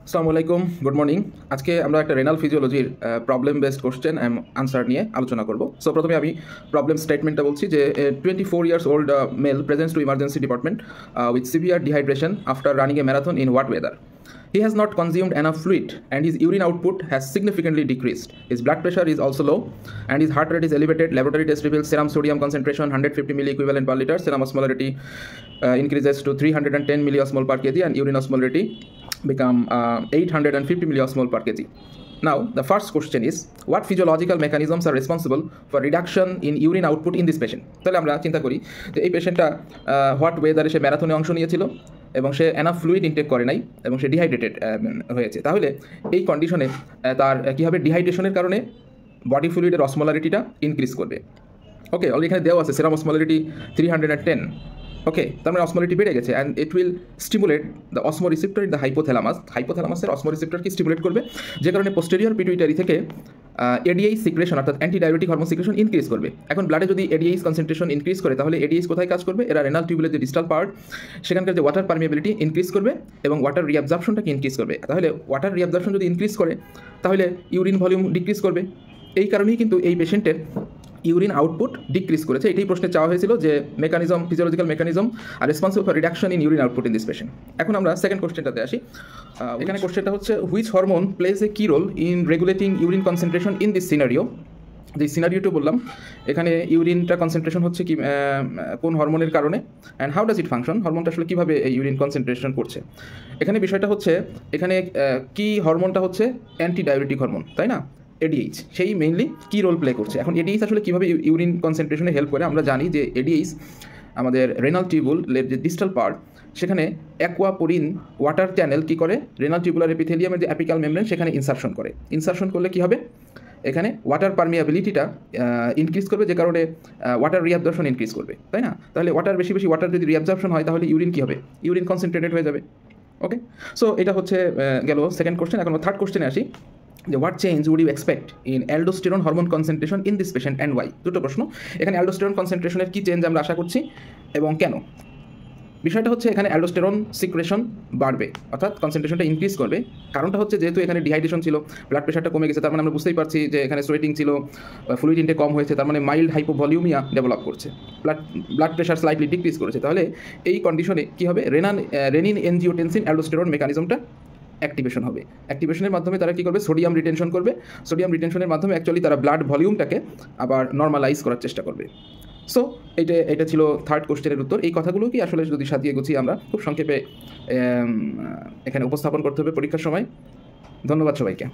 আসসালামু আলাইকুম, good morning. আজকে আমরা একটা রেনাল ফিজিওলজির problem based question and answer নিয়ে আলোচনা করব। সো প্রথমে আমি প্রবলেম স্টেটমেন্টটা বলছি যে 24 years old male presents to emergency department with severe dehydration after running a marathon in hot weather. He has not consumed enough fluid and his urine output has significantly decreased. His blood pressure is also low and his heart rate is elevated. Laboratory test reveals serum sodium concentration 150 milliequivalent per liter. Serum osmolarity increases to 310 milliosmol per kg and urine osmolarity become 850 milliosmol per kg. Now, the first question is, what physiological mechanisms are responsible for reduction in urine output in this patient? তাহলে আমরা চিন্তা করি যে এই পেশেন্টটা hot ওয়েদারে সে ম্যারাথনে অংশ নিয়েছিল এবং সে এনাফ ফ্লুইড ইনটেক করে নাই এবং সে ডিহাইড্রেটেড হয়েছে। তাহলে এই কন্ডিশনে তার কী হবে, ডিহাইড্রেশনের কারণে বডি ফ্লুইডের অসমোলারিটিটা ইনক্রিজ করবে। ওকে, অলরেডি এখানে দেওয়া আছে সেরাম অসমোলারিটি 310। ওকে, তার মানে অসমোলারিটি বেড়ে গেছে and it will stimulate the osmoreceptor in the হাইপোথ্যালামাসের অসমো রিসেপ্টরকে স্টিমুলেট করবে, যে কারণে পোস্টেরিয়র পিটুইটারি থেকে এডিএইচ সিক্রেশন অর্থাৎ অ্যান্টিডায়াবেটিক হরমোন সিক্রেশন ইনক্রিজ করবে। এখন ব্লাডে যদি এডিএইচ কনসেন্ট্রেশন ইনক্রিজ করে তাহলে এডিএইচ কোথায় কাজ করবে? এরা রেনাল টিউবুলের যে ডিস্টাল পার্ট সেখানকার যে ওয়াটার পারমিয়াবিলিটি ইনক্রিজ করবে এবং ওয়াটার রিঅ্যাবজর্পশনটাকে ইনক্রিজ করবে। তাহলে ওয়াটার রিঅ্যাবজর্পশন যদি ইনক্রিজ করে তাহলে ইউরিন ভলিউম ডিক্রিজ করবে। এই কারণেই কিন্তু এই পেশেন্টের ইউরিন আউটপুট ডিক্রিজ করেছে। এটাই প্রশ্নে চাওয়া হয়েছিল যে mechanism, physiological mechanism R responsible for reduction in urine output in this patient. এখন আমরা সেকেন্ড কোশ্চেনটাতে আসি। এখানে কোশ্চেনটা হচ্ছে, which hormone plays a key role in regulating urine concentration in this scenario? যে সিনারিওটা বললাম, এখানে ইউরিনটা কনসেন্ট্রেশন হচ্ছে কি কোন হরমোনের কারণে, and how does it function, হরমোনটা আসলে কীভাবে এই ইউরিন কনসেন্ট্রেশন করছে। এখানে বিষয়টা হচ্ছে, এখানে কি হরমোনটা হচ্ছে অ্যান্টি ডায়াবেটিক হরমোন, তাই না? এডিএইচ সেই মেইনলি কী রোল প্লে করছে। এখন এডিএইচ আসলে কীভাবে ইউরিন কনসেন্ট্রেশনে হেল্প করে? আমরা জানি যে এডিএইচ আমাদের রেনাল টিউবুলের যে ডিস্টাল পার্ট সেখানে অ্যাকুয়াপোরিন ওয়াটার চ্যানেল কী করে, রেনাল টিউবুলার এপিথেলিয়ামের যে অ্যাপিকাল মেমব্রেন সেখানে ইনসারশন করে। ইনসারশন করলে কী হবে, এখানে ওয়াটার পারমিয়াবিলিটিটা ইনক্রিজ করবে, যে কারণে ওয়াটার রিঅ্যাবজর্পশন ইনক্রিজ করবে, তাই না? তাহলে বেশি ওয়াটার যদি রিঅ্যাবজর্পশন হয় তাহলে ইউরিন কী হবে, ইউরিন কনসেন্ট্রেটেড হয়ে যাবে। ওকে, সো এটা হচ্ছে গেল সেকেন্ড কোশ্চেন। এখন থার্ড কোশ্চেনে আসি যে what change would you expect in aldosterone hormone concentration in this patient and why? দুটো প্রশ্ন। এখানে অ্যালডোস্টেরন কনসেন্ট্রেশনের কী চেঞ্জ আমরা আশা করছি এবং কেন? বিষয়টা হচ্ছে, এখানে অ্যালডোস্টেরন সিক্রেশন বাড়বে অর্থাৎ কনসেন্ট্রেশনটা ইনক্রিজ করবে। কারণটা হচ্ছে যেহেতু এখানে ডিহাইড্রেশন ছিল, ব্লাড প্রেশারটা কমে গেছে, তার মানে আমরা বুঝতেই পারছি যে এখানে সোয়েটিং ছিল, ফ্লুইড ইনটেক কম হয়েছে, তার মানে মাইল্ড হাইপোভলিউমিয়া ডেভেলপ করছে, ব্লাড প্রেশার স্লাইটলি ডিক্রিজ করেছে। তাহলে এই কন্ডিশনে কী হবে, রেনিন এনজিওটেনসিন অ্যালডোস্টেরন মেকানিজমটা অ্যাক্টিভেশন হবে। অ্যাক্টিভেশনের মাধ্যমে তারা কী করবে, সোডিয়াম রিটেনশন করবে। সোডিয়াম রিটেনশনের মাধ্যমে অ্যাকচুয়ালি তারা ব্লাড ভলিউমটাকে আবার নর্মালাইজ করার চেষ্টা করবে। সো এটা ছিল থার্ড কোশ্চেনের উত্তর। এই কথাগুলো কি আসলে যদি সাজিয়ে গুছিয়ে আমরা খুব সংক্ষেপে এখানে উপস্থাপন করতে হবে পরীক্ষার সময়। ধন্যবাদ সবাইকে।